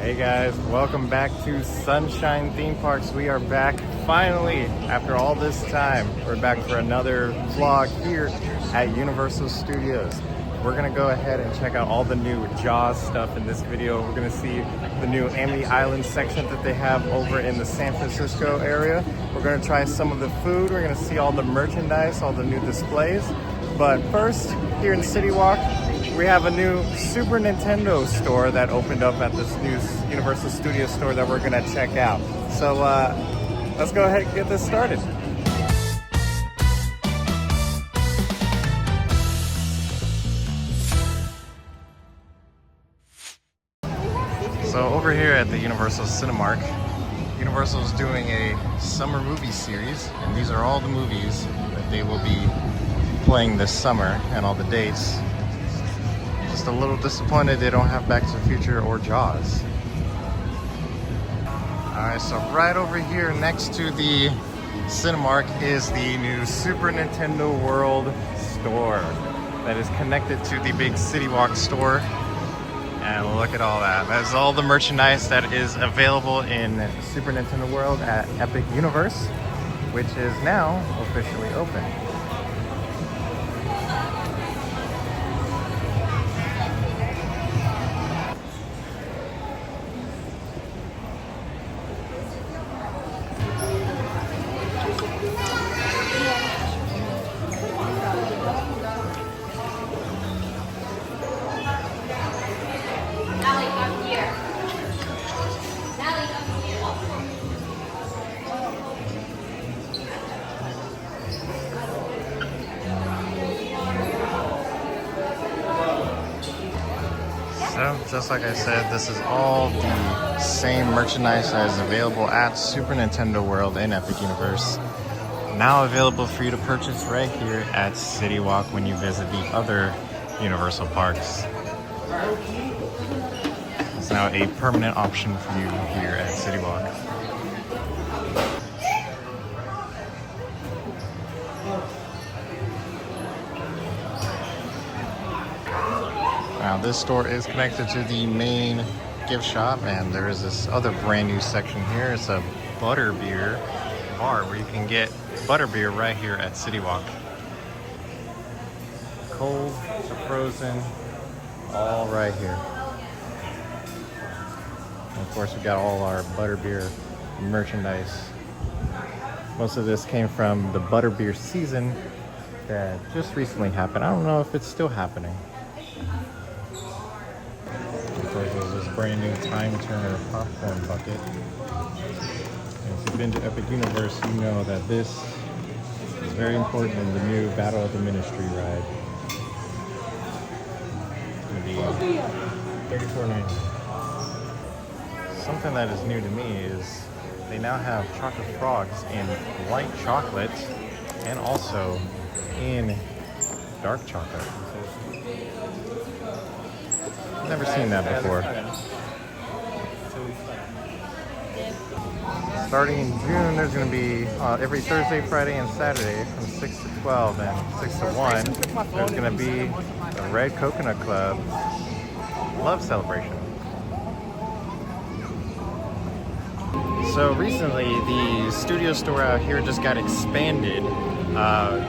Hey guys, welcome back to Sunshine Theme Parks. We are back finally after all this time. We're back for another vlog here at Universal Studios. We're gonna go ahead and check out all the new Jaws stuff in this video. We're gonna see the new Amity Island section that they have over in the San Francisco area. We're gonna try some of the food. We're gonna see all the merchandise, all the new displays. But first, here in CityWalk, we have a new Super Nintendo store that opened up at this new Universal Studios store that we're gonna check out. So let's go ahead and get this started. So over here at the Universal Cinemark, Universal is doing a summer movie series, and these are all the movies that they will be playing this summer and all the dates. Just a little disappointed they don't have Back to the Future or Jaws. Alright, so right over here next to the Cinemark is the new Super Nintendo World store that is connected to the big CityWalk store. And look at all that. That's all the merchandise that is available in Super Nintendo World at Epic Universe, which is now officially open. So, just like I said, this is all the same merchandise that is available at Super Nintendo World and Epic Universe. Now available for you to purchase right here at CityWalk when you visit the other Universal parks. It's now a permanent option for you here at CityWalk. Now this store is connected to the main gift shop, and there is this other brand new section here. It's a Butterbeer bar where you can get Butterbeer right here at CityWalk. Cold to frozen, all right here. And of course, we got all our Butterbeer merchandise. Most of this came from the Butterbeer season that just recently happened. I don't know if it's still happening. There's this brand new Time Turner popcorn bucket. And if you've been to Epic Universe, you know that this is very important in the new Battle of the Ministry ride. It's going to be $34.99. Something that is new to me is they now have chocolate frogs in white chocolate and also in dark chocolate. I've never seen that before. Starting in June, there's going to be every Thursday, Friday, and Saturday from 6 to 12 and 6 to 1. There's going to be a Red Coconut Club Love Celebration. So recently, the studio store out here just got expanded.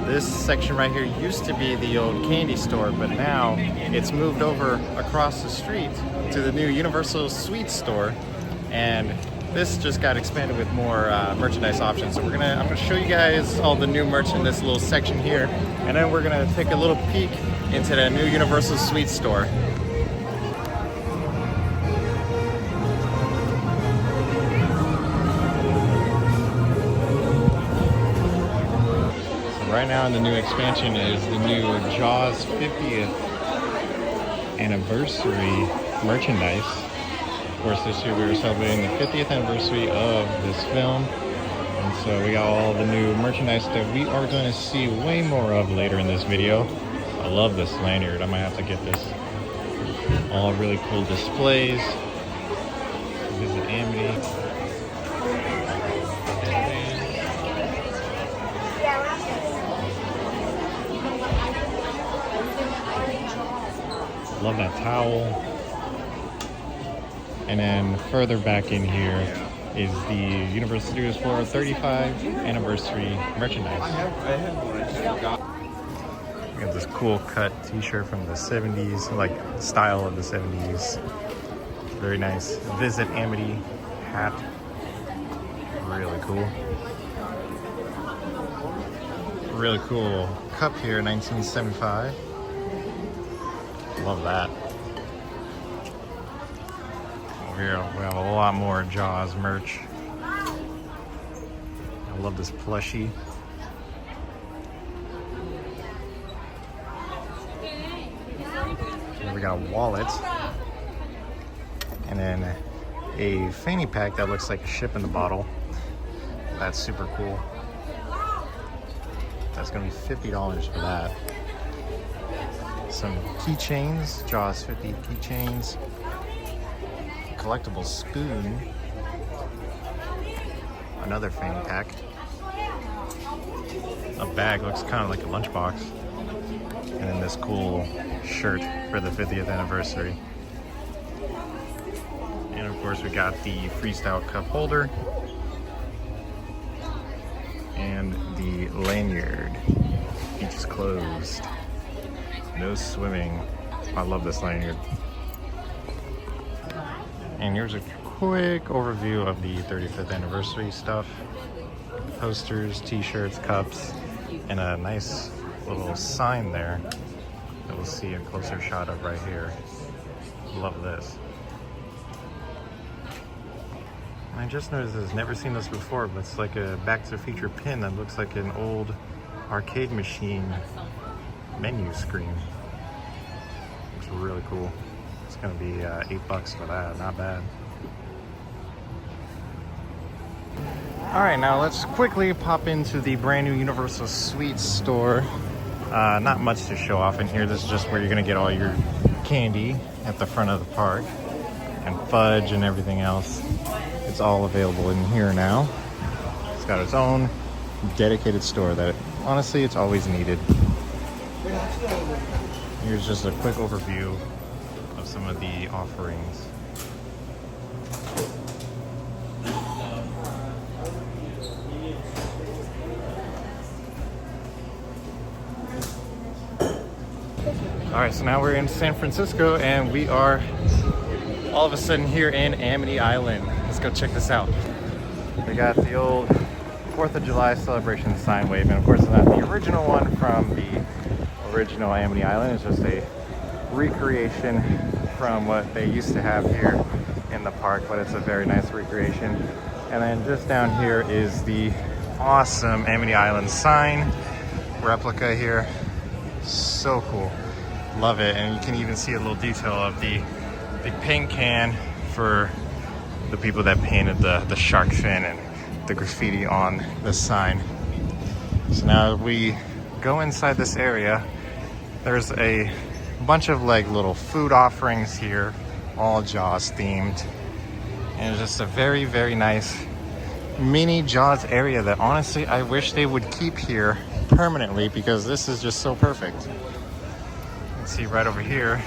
This section right here used to be the old candy store, but now it's moved over across the street to the new Universal Sweets store, and this just got expanded with more merchandise options. So I'm gonna show you guys all the new merch in this little section here, and then we're gonna take a little peek into the new Universal Sweets store. Right now in the new expansion is the new Jaws 50th anniversary merchandise. Of course, this year we were celebrating the 50th anniversary of this film. And so we got all the new merchandise that we are going to see way more of later in this video. I love this lanyard. I might have to get this. All really cool displays. Visit Amity. Love that towel. And then further back in here is the Universal Studios Florida 35 anniversary merchandise. We got this cool cut t-shirt from the 70s, like style of the 70s. Very nice. Visit Amity hat. Really cool. Really cool cup here, 1975. Love that. Over here we have a lot more Jaws merch. I love this plushie. Here we got a wallet. And then a fanny pack that looks like a ship in the bottle. That's super cool. That's gonna be $50 for that. Some keychains, Jaws 50 keychains. Collectible spoon. Another fanny pack. A bag, looks kind of like a lunchbox. And then this cool shirt for the 50th anniversary. And of course we got the freestyle cup holder. And the lanyard. Beach is closed. No swimming. I love this lanyard. And here's a quick overview of the 35th anniversary stuff. Posters, t-shirts, cups, and a nice little sign there that we'll see a closer shot of right here. Love this. And I just noticed this, never seen this before, but it's like a Back to the Future pin that looks like an old arcade machine menu screen. Looks really cool. It's gonna be $8 for that, not bad. All right, now let's quickly pop into the brand new Universal Sweets store. Not much to show off in here. This is just where you're gonna get all your candy at the front of the park and fudge and everything else. It's all available in here now. It's got its own dedicated store that honestly it's always needed. Here's just a quick overview of some of the offerings. All right, so now we're in San Francisco and we are all of a sudden here in Amity Island. Let's go check this out. We got the old 4th of July celebration sign wave, and of course it's not the original one from the original Amity Island. It's just a recreation from what they used to have here in the park, but it's a very nice recreation. And then just down here is the awesome Amity Island sign replica here. So cool. Love it. And you can even see a little detail of the paint can for the people that painted the shark fin and the graffiti on the sign. So now we go inside this area. There's a bunch of like little food offerings here, all Jaws themed. And it's just a very, very nice mini Jaws area that honestly I wish they would keep here permanently because this is just so perfect. You can see right over here,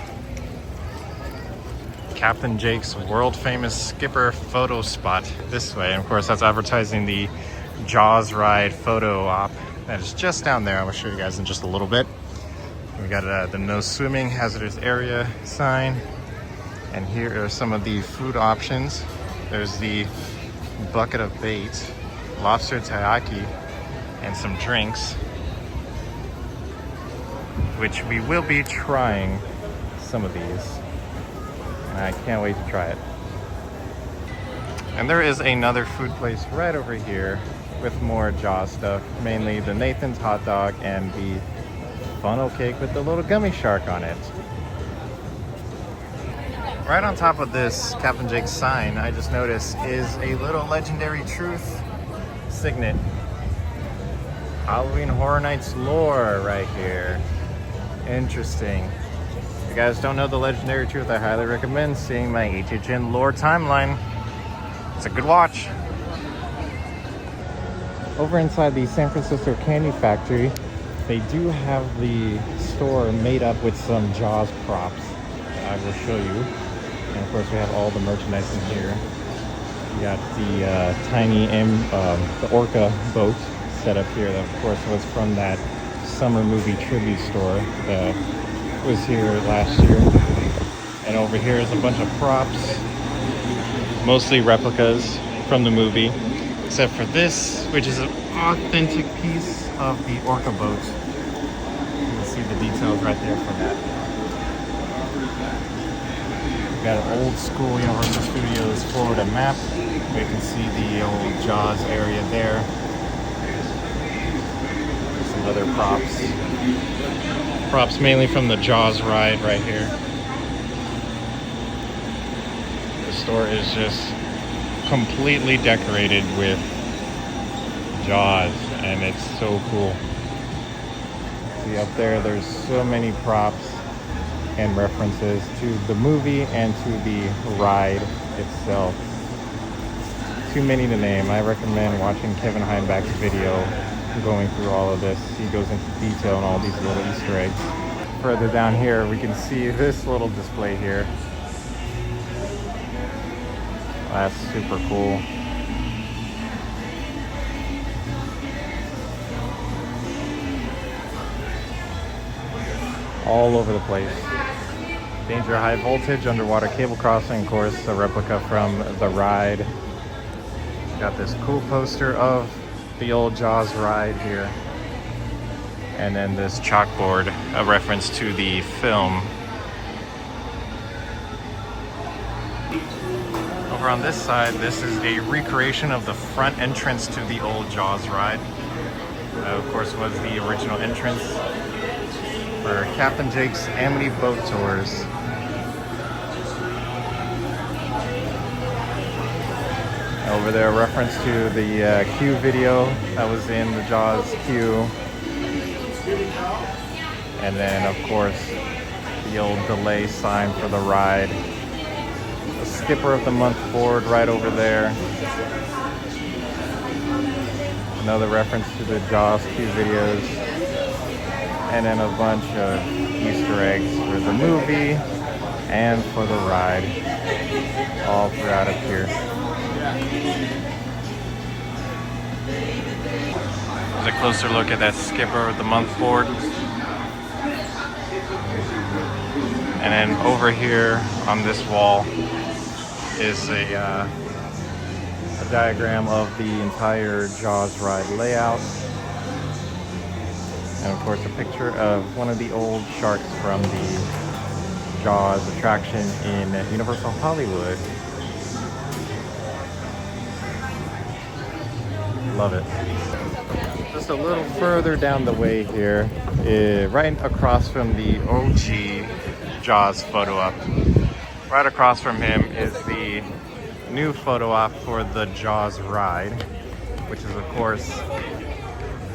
Captain Jake's world famous skipper photo spot this way. And of course that's advertising the Jaws ride photo op that is just down there. I'm gonna show you guys in just a little bit. We got the no swimming hazardous area sign. And here are some of the food options. There's the bucket of bait, lobster taiyaki, and some drinks, which we will be trying some of these. And I can't wait to try it. And there is another food place right over here with more Jaws stuff, mainly the Nathan's hot dog and the funnel cake with the little gummy shark on it. Right on top of this Captain Jake's sign, I just noticed, is a little Legendary Truth signet. Halloween Horror Nights lore right here. Interesting. If you guys don't know the Legendary Truth, I highly recommend seeing my HHN lore timeline. It's a good watch. Over inside the San Francisco Candy Factory, they do have the store made up with some Jaws props that I will show you. And of course we have all the merchandise in here. We got the the orca boat set up here that of course was from that summer movie tribute store that was here last year. And over here is a bunch of props, mostly replicas from the movie, except for this, which is an authentic piece of the orca boat. You can see the details right there from that. We got an old school Universal Studios Florida map. We can see the old Jaws area there. Some other props. Props mainly from the Jaws ride right here. The store is just completely decorated with Jaws, and it's so cool. See up there, there's so many props and references to the movie and to the ride itself. Too many to name. I recommend watching Kevin Heinbach's video going through all of this. He goes into detail on all these little Easter eggs. Further down here, we can see this little display here. That's super cool. All over the place. Danger High Voltage, underwater cable crossing, of course, a replica from the ride. Got this cool poster of the old Jaws ride here. And then this chalkboard, a reference to the film. Over on this side, this is a recreation of the front entrance to the old Jaws ride. Of course, was the original entrance for Captain Jake's Amity Boat Tours. Over there, a reference to the Q video that was in the Jaws Q. And then, of course, the old delay sign for the ride. The Skipper of the Month board right over there. Another reference to the Jaws Q videos. And then a bunch of Easter eggs for the movie and for the ride. All throughout up here. There's a closer look at that Skipper of the Month board. And then over here on this wall is a diagram of the entire Jaws ride layout. And of course a picture of one of the old sharks from the Jaws attraction in Universal Hollywood. Love it. Just a little further down the way here, right across from the OG Jaws photo op. Right across from him is the new photo op for the Jaws ride, which is of course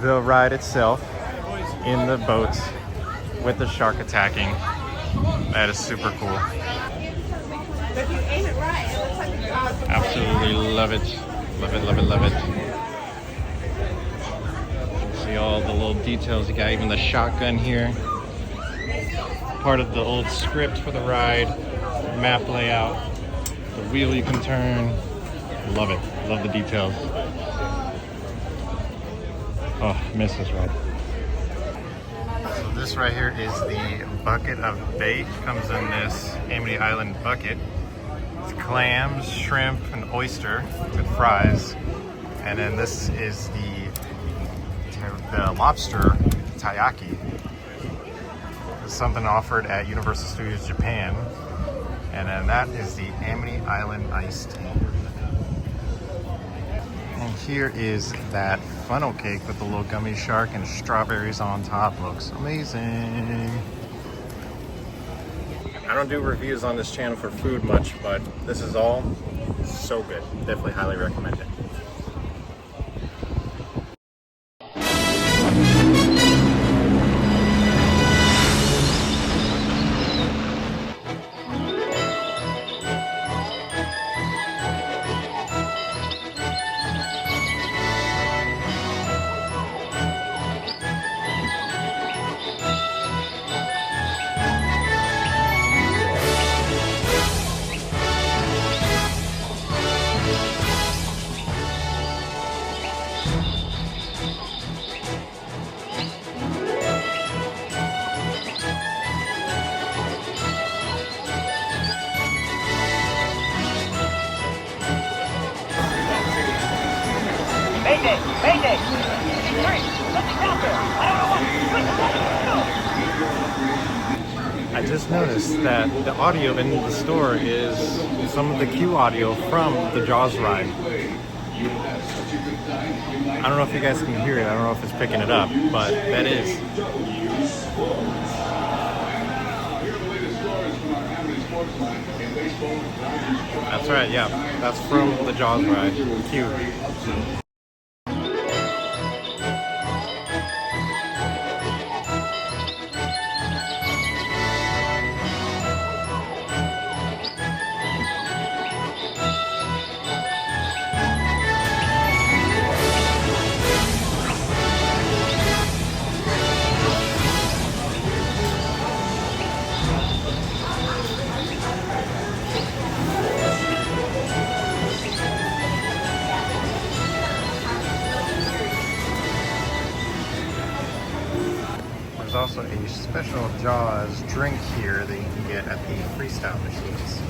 the ride itself in the boat with the shark attacking. That is super cool. If you aim it right, it looks like the Jaws. Absolutely love it. Love it, love it, love it. See all the little details. You got even the shotgun here. Part of the old script for the ride. Map layout. The wheel you can turn. Love it. Love the details. Oh, miss this ride. So this right here is the bucket of bait. Comes in this Amity Island bucket. It's clams, shrimp, and oyster with fries. And then this is the lobster taiyaki. It's something offered at Universal Studios Japan. And then that is the Amity Island iced tea. And here is that funnel cake with the little gummy shark and strawberries on top. Looks amazing. I don't do reviews on this channel for food much, but this is all so good. Definitely highly recommend it. Mayday! Mayday! Hurry! Something's out there! I don't know what! I just noticed that the audio in the store is some of the Q audio from the Jaws ride. I don't know if you guys can hear it. I don't know if it's picking it up, but that is. That's right, yeah. That's from the Jaws ride. Q. There's also a special Jaws drink here that you can get at the freestyle machines.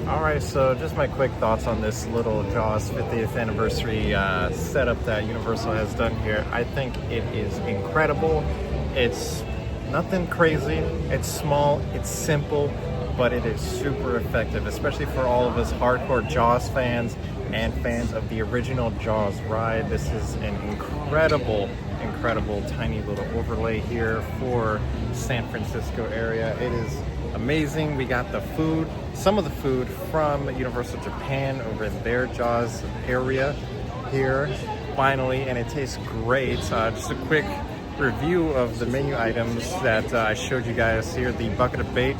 Alright, so just my quick thoughts on this little Jaws 50th anniversary setup that Universal has done here. I think it is incredible. It's nothing crazy, it's small, it's simple, but it is super effective, especially for all of us hardcore Jaws fans and fans of the original Jaws ride. This is an incredible tiny little overlay here for San Francisco area. It is amazing. We got the food, some of the food from Universal Japan over in their Jaws area here finally, and it tastes great. Just a quick review of the menu items that I showed you guys here. The bucket of bait,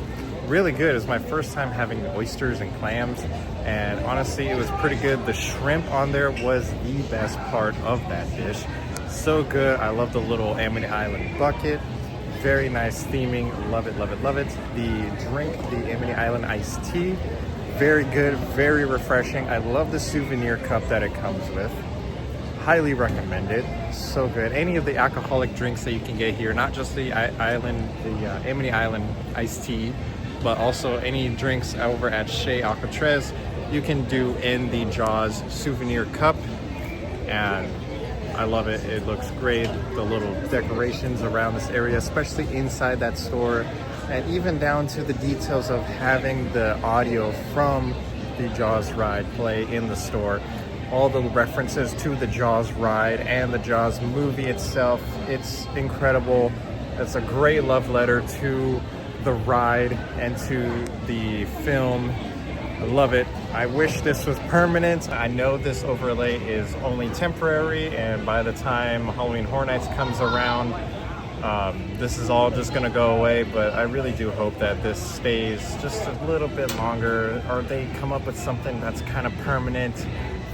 really good. It was my first time having oysters and clams, and honestly it was pretty good. The shrimp on there was the best part of that dish. So good. I love the little Amity Island bucket. Very nice theming. Love it, love it, love it. The drink, the Amity Island iced tea, very good, very refreshing. I love the souvenir cup that it comes with. Highly recommend it. So good. Any of the alcoholic drinks that you can get here, not just the Amity Island iced tea, but also any drinks over at Chez Alcatraz, you can do in the Jaws souvenir cup, and I love it. It looks great. The little decorations around this area, especially inside that store, and even down to the details of having the audio from the Jaws ride play in the store. All the references to the Jaws ride and the Jaws movie itself. It's incredible. It's a great love letter to the ride and to the film. I love it. I wish this was permanent. I know this overlay is only temporary, and by the time Halloween Horror Nights comes around, this is all just gonna go away, but I really do hope that this stays just a little bit longer, or they come up with something that's kind of permanent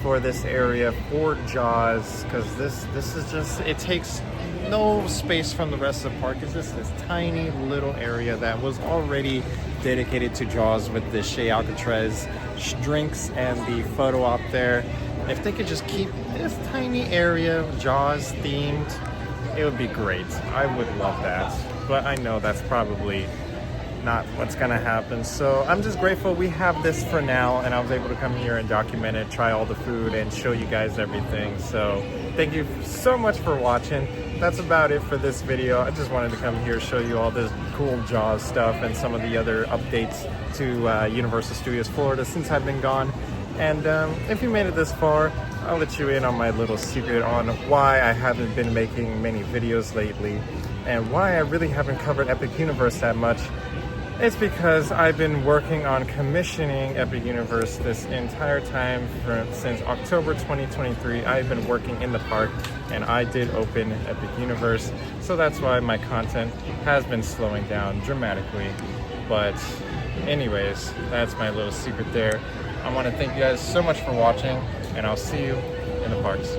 for this area, for Jaws, because this is just, it takes no space from the rest of the park. It's just this tiny little area that was already dedicated to Jaws with the Chez Alcatraz drinks and the photo op there. If they could just keep this tiny area Jaws themed, it would be great. I would love that, but I know that's probably not what's gonna happen. So I'm just grateful we have this for now, and I was able to come here and document it, try all the food, and show you guys everything. So thank you so much for watching. That's about it for this video. I just wanted to come here, show you all this cool Jaws stuff and some of the other updates to Universal Studios Florida since I've been gone. And if you made it this far, I'll let you in on my little secret on why I haven't been making many videos lately and why I really haven't covered Epic Universe that much. It's because I've been working on commissioning Epic Universe this entire time since October 2023. I've been working in the park, and I did open Epic Universe, so that's why my content has been slowing down dramatically. But anyways, that's my little secret there. I want to thank you guys so much for watching, and I'll see you in the parks.